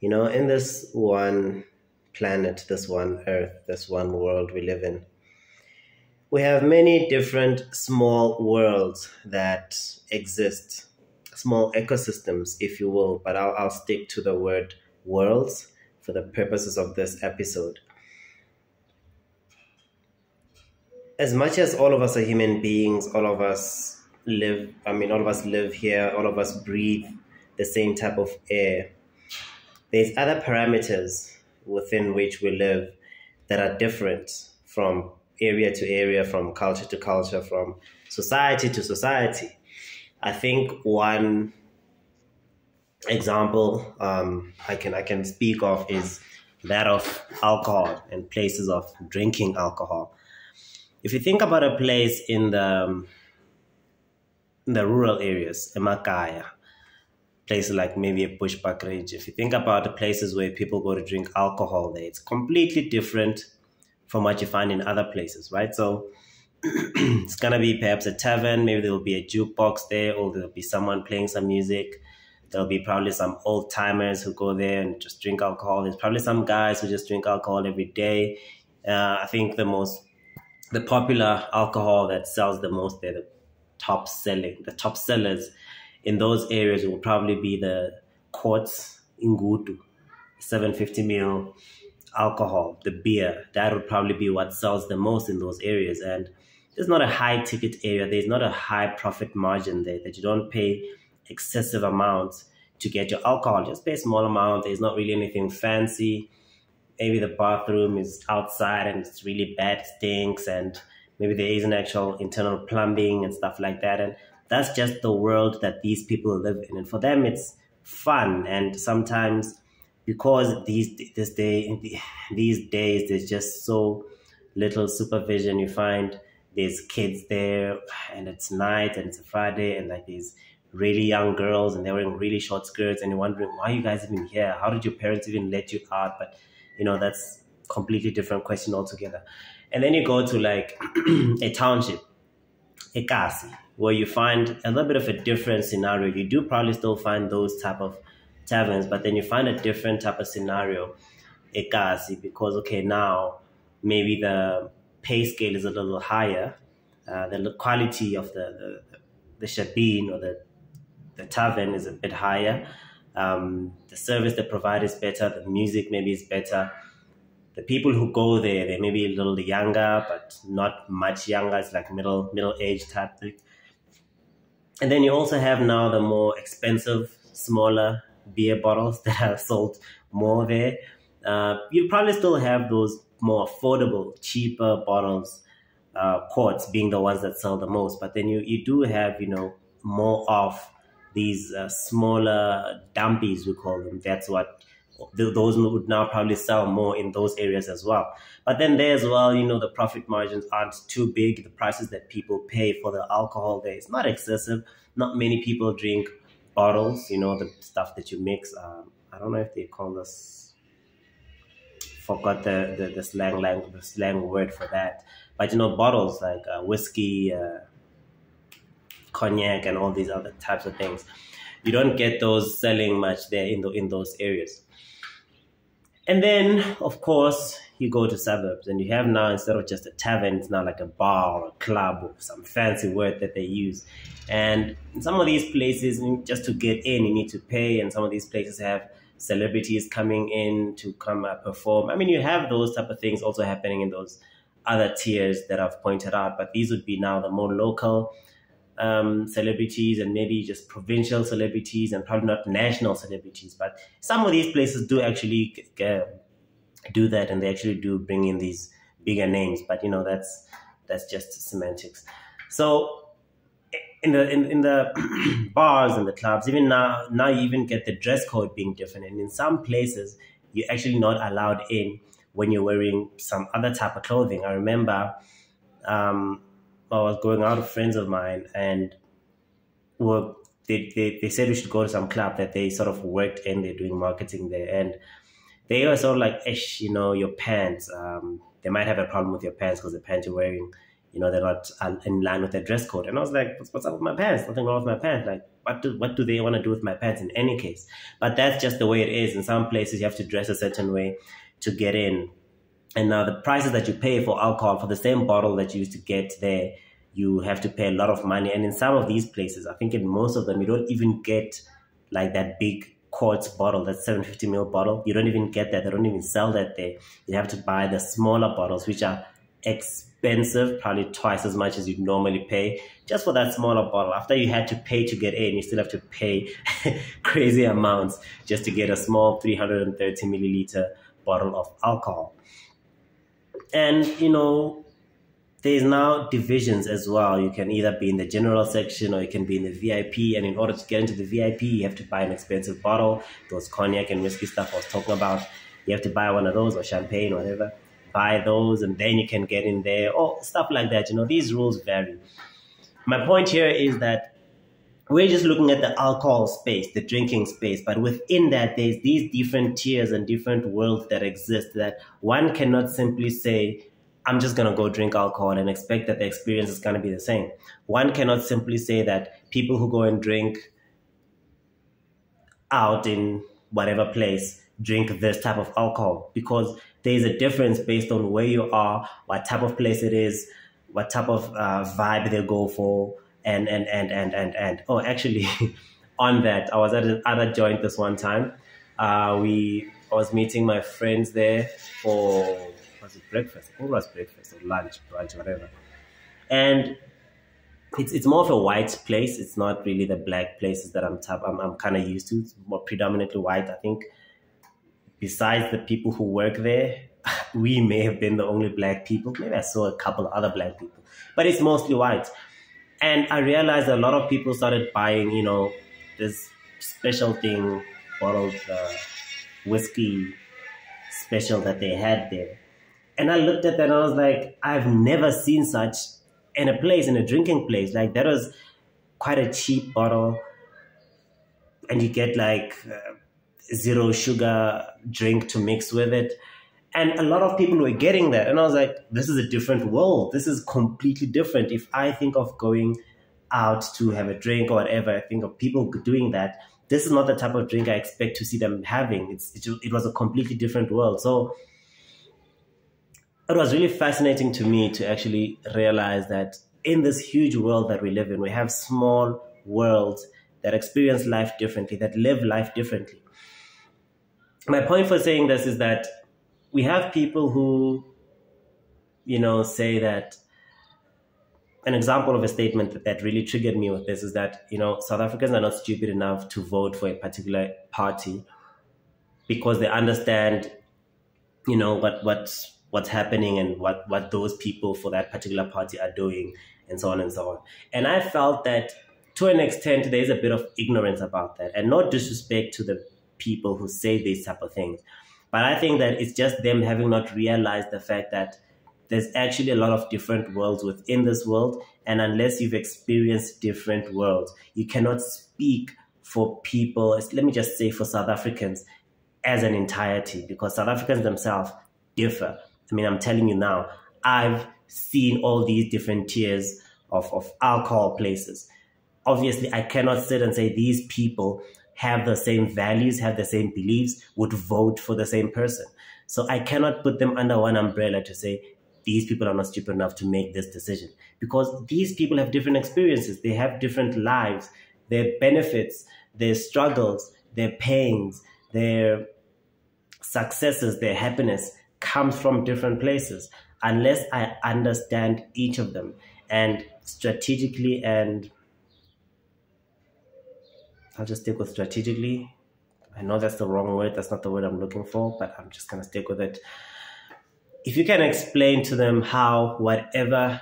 In this one planet, this one earth, this one world we live in, we have many different small worlds that exist, small ecosystems, if you will, but I'll stick to the word worlds for the purposes of this episode. As much as all of us are human beings, all of us live here, all of us breathe the same type of air. There's other parameters within which we live that are different from area to area, from culture to culture, from society to society. I think one example I can speak of is that of alcohol and places of drinking alcohol. If you think about a place in the rural areas, emakaya, places like maybe a bushbuck ridge, if you think about the places where people go to drink alcohol there, it's completely different from what you find in other places, right? So it's going to be perhaps a tavern, maybe there'll be a jukebox there, or there'll be someone playing some music. There'll be probably some old timers who go there and just drink alcohol. There's probably some guys who just drink alcohol every day. I think the popular alcohol that sells the most there, the top sellers in those areas will probably be the quartz Ingutu, 750 ml alcohol, the beer. That would probably be what sells the most in those areas. And there's not a high ticket area. There's not a high profit margin there, that you don't pay excessive amounts to get your alcohol. Just pay a small amount. There's not really anything fancy. Maybe the bathroom is outside and it's really bad, stinks, and maybe there isn't actual internal plumbing and stuff like that. And that's just the world that these people live in. And for them, it's fun. And sometimes, because these days, there's just so little supervision, you find there's kids there and it's night and it's a Friday, and like these really young girls and they're wearing really short skirts, and you're wondering, why are you guys even here? How did your parents even let you out? But that's a completely different question altogether. And then you go to like a township, a kasi, where you find a little bit of a different scenario. You do probably still find those type of taverns, but then you find a different type of scenario, a kasi, because now maybe the pay scale is a little higher, the quality of the shabin or the tavern is a bit higher. The service they provide is better. The music maybe is better. The people who go there, they may be a little younger, but not much younger. It's like middle age type thing. And then you also have now the more expensive, smaller beer bottles that are sold more there. You probably still have those more affordable, cheaper bottles, quarts being the ones that sell the most. But then you do have, more of these smaller dumpies, we call them. That's what those would now probably sell more in those areas as well. But then there as well, the profit margins aren't too big. The prices that people pay for the alcohol there is not excessive. Not many people drink bottles, the stuff that you mix. I don't know if they call this, forgot the slang word for that. But bottles like whiskey, cognac, and all these other types of things, you don't get those selling much there in those areas. And then, of course, you go to suburbs and you have now, instead of just a tavern, it's now like a bar or a club or some fancy word that they use. And in some of these places, just to get in, you need to pay. And some of these places have celebrities coming in to come perform. I mean, you have those type of things also happening in those other tiers that I've pointed out. But these would be now the more local celebrities, and maybe just provincial celebrities, and probably not national celebrities. But some of these places do actually do that, and they actually do bring in these bigger names. But that's just semantics. So in the bars and the clubs, even now you even get the dress code being different, and in some places you're actually not allowed in when you're wearing some other type of clothing. I remember I was going out with friends of mine, and they said we should go to some club that they sort of worked in. They're doing marketing there, and they were sort of like, your pants. They might have a problem with your pants because the pants you're wearing they're not in line with their dress code. And I was like, what's up with my pants? Nothing wrong with my pants. Like, what do they want to do with my pants in any case? But that's just the way it is. In some places, you have to dress a certain way to get in. And now the prices that you pay for alcohol, for the same bottle that you used to get there, you have to pay a lot of money. And in some of these places, I think in most of them, you don't even get like that big quartz bottle, that 750 ml bottle. You don't even get that. They don't even sell that there. You have to buy the smaller bottles, which are expensive, probably twice as much as you'd normally pay just for that smaller bottle. After you had to pay to get in, you still have to pay crazy amounts just to get a small 330 milliliter bottle of alcohol. And, there's now divisions as well. You can either be in the general section or you can be in the VIP. And in order to get into the VIP, you have to buy an expensive bottle. Those cognac and whiskey stuff I was talking about. You have to buy one of those, or champagne, or whatever. Buy those and then you can get in there, or stuff like that. These rules vary. My point here is that we're just looking at the alcohol space, the drinking space, but within that, there's these different tiers and different worlds that exist that one cannot simply say, I'm just going to go drink alcohol and expect that the experience is going to be the same. One cannot simply say that people who go and drink out in whatever place drink this type of alcohol, because there's a difference based on where you are, what type of place it is, what type of vibe they go for, and. Oh, actually, on that, I was at another joint this one time. I was meeting my friends there for, was it breakfast? It was breakfast or lunch, brunch, whatever. And it's more of a white place. It's not really the black places that I'm kind of used to. It's more predominantly white, I think. Besides the people who work there, we may have been the only black people. Maybe I saw a couple of other black people, but it's mostly white. And I realized a lot of people started buying, this special thing, bottled whiskey special that they had there. And I looked at that and I was like, I've never seen such in a drinking place. Like, that was quite a cheap bottle. And you get like zero sugar drink to mix with it. And a lot of people were getting that. And I was like, this is a different world. This is completely different. If I think of going out to have a drink or whatever, I think of people doing that. This is not the type of drink I expect to see them having. It was a completely different world. So it was really fascinating to me to actually realize that in this huge world that we live in, we have small worlds that experience life differently, that live life differently. My point for saying this is that we have people who, say that, an example of a statement that really triggered me with this is that, South Africans are not stupid enough to vote for a particular party because they understand, what's happening and what those people for that particular party are doing, and so on and so on. And I felt that to an extent, there's a bit of ignorance about that, and no disrespect to the people who say these type of things. But I think that it's just them having not realized the fact that there's actually a lot of different worlds within this world. And unless you've experienced different worlds, you cannot speak for people, let me just say for South Africans as an entirety, because South Africans themselves differ. I mean, I'm telling you now, I've seen all these different tiers of alcohol places. Obviously, I cannot sit and say these people have the same values, have the same beliefs, would vote for the same person. So I cannot put them under one umbrella to say these people are not stupid enough to make this decision, because these people have different experiences. They have different lives, their benefits, their struggles, their pains, their successes, their happiness comes from different places. Unless I understand each of them and strategically, and I'll just stick with strategically. I know that's the wrong word. That's not the word I'm looking for, but I'm just going to stick with it. If you can explain to them how whatever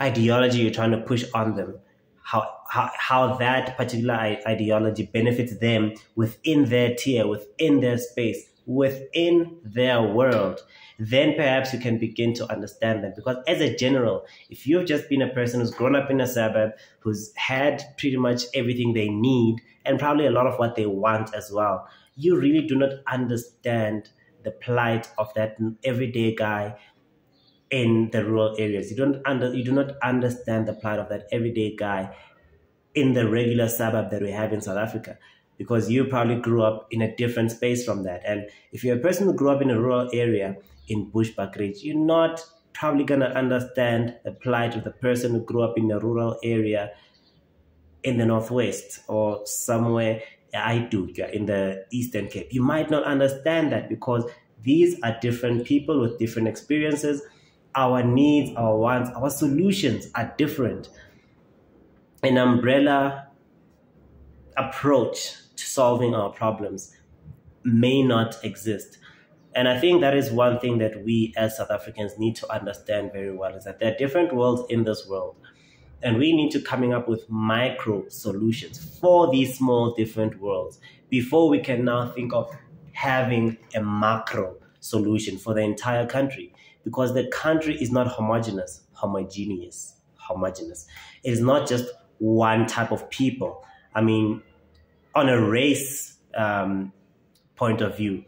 ideology you're trying to push on them, how that particular ideology benefits them within their tier, within their space, within their world, then perhaps you can begin to understand them. Because as a general, if you've just been a person who's grown up in a suburb, who's had pretty much everything they need, and probably a lot of what they want as well, you really do not understand the plight of that everyday guy in the rural areas. You do not understand the plight of that everyday guy in the regular suburb that we have in South Africa, because you probably grew up in a different space from that. And if you're a person who grew up in a rural area in Bushbuckridge, you're not probably going to understand the plight of the person who grew up in a rural area in the Northwest or somewhere I do in the Eastern Cape. You might not understand that because these are different people with different experiences. Our needs, our wants, our solutions are different. An umbrella approach to solving our problems may not exist. And I think that is one thing that we as South Africans need to understand very well, is that there are different worlds in this world. And we need to coming up with micro solutions for these small different worlds before we can now think of having a macro solution for the entire country. Because the country is not homogeneous. It is not just one type of people. I mean, on a race point of view,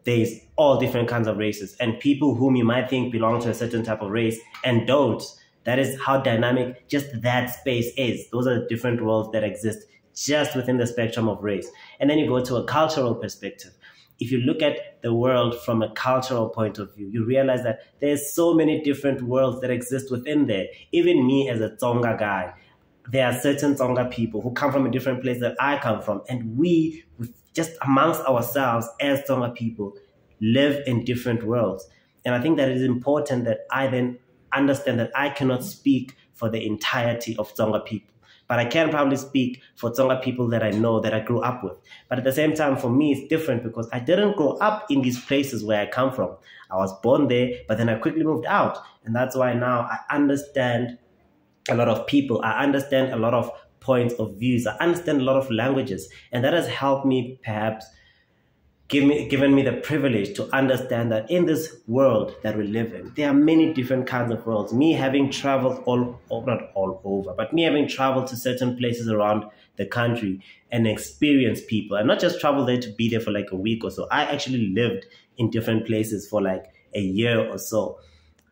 there's all different kinds of races, and people whom you might think belong to a certain type of race and don't. That is how dynamic just that space is. Those are the different worlds that exist just within the spectrum of race. And then you go to a cultural perspective. If you look at the world from a cultural point of view, you realize that there's so many different worlds that exist within there. Even me as a Tsonga guy, there are certain Tsonga people who come from a different place that I come from. And we, just amongst ourselves as Tsonga people, live in different worlds. And I think that it is important that I then understand that I cannot speak for the entirety of Tsonga people. But I can probably speak for Tsonga people that I know, that I grew up with. But at the same time, for me, it's different because I didn't grow up in these places where I come from. I was born there, but then I quickly moved out. And that's why now I understand a lot of people. I understand a lot of points of views. I understand a lot of languages. And that has helped me perhaps given me the privilege to understand that in this world that we live in, there are many different kinds of worlds. Me having traveled not all over, but me having traveled to certain places around the country and experienced people, and not just travel there to be there for like a week or so. I actually lived in different places for like a year or so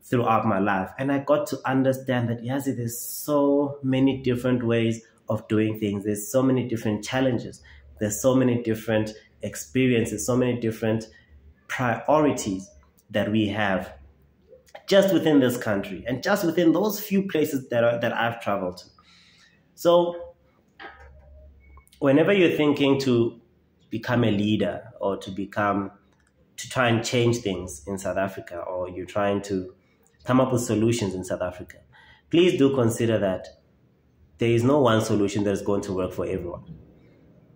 throughout my life. And I got to understand that, yes, there's so many different ways of doing things. There's so many different challenges. There's so many different experiences, so many different priorities that we have just within this country and just within those few places that I've traveled to. So whenever you're thinking to become a leader or to try and change things in South Africa, or you're trying to come up with solutions in South Africa, please do consider that there is no one solution that is going to work for everyone.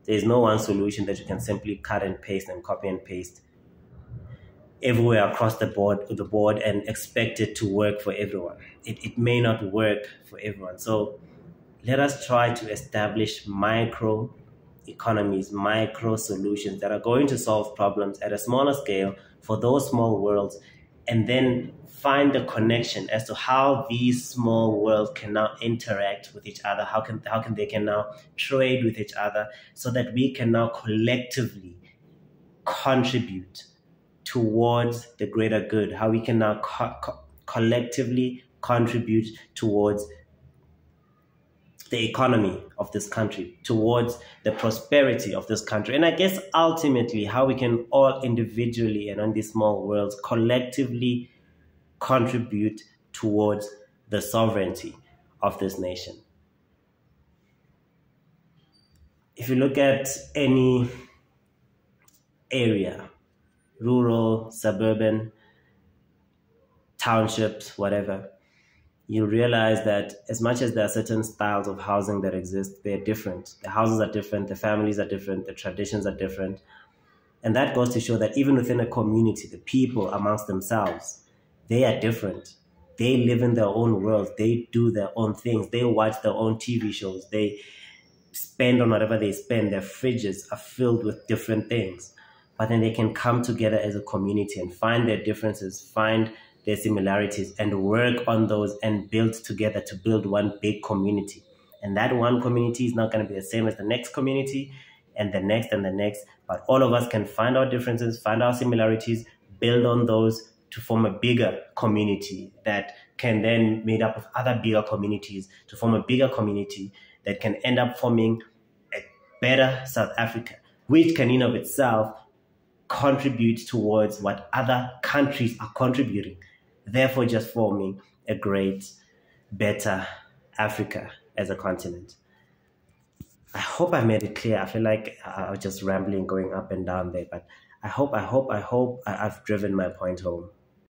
There is no one solution that you can simply cut and paste and copy and paste everywhere across the board and expect it to work for everyone. It may not work for everyone. So let us try to establish micro economies, micro solutions that are going to solve problems at a smaller scale for those small worlds, and then find the connection as to how these small worlds can now interact with each other, how can they now trade with each other, so that we can now collectively contribute towards the greater good, how we can now collectively contribute towards the economy of this country, towards the prosperity of this country. And I guess ultimately how we can all individually and on these small worlds collectively contribute towards the sovereignty of this nation. If you look at any area, rural, suburban, townships, whatever, you realize that as much as there are certain styles of housing that exist, they're different. The houses are different, the families are different, the traditions are different. And that goes to show that even within a community, the people amongst themselves, they are different. They live in their own world. They do their own things. They watch their own TV shows. They spend on whatever they spend. Their fridges are filled with different things. But then they can come together as a community and find their differences, find their similarities, and work on those and build together to build one big community. And that one community is not going to be the same as the next community and the next and the next. But all of us can find our differences, find our similarities, build on those to form a bigger community that can then made up of other bigger communities to form a bigger community that can end up forming a better South Africa, which can in of itself contribute towards what other countries are contributing, therefore just forming a great, better Africa as a continent. I hope I made it clear. I feel like I was just rambling, going up and down there, but I've driven my point home.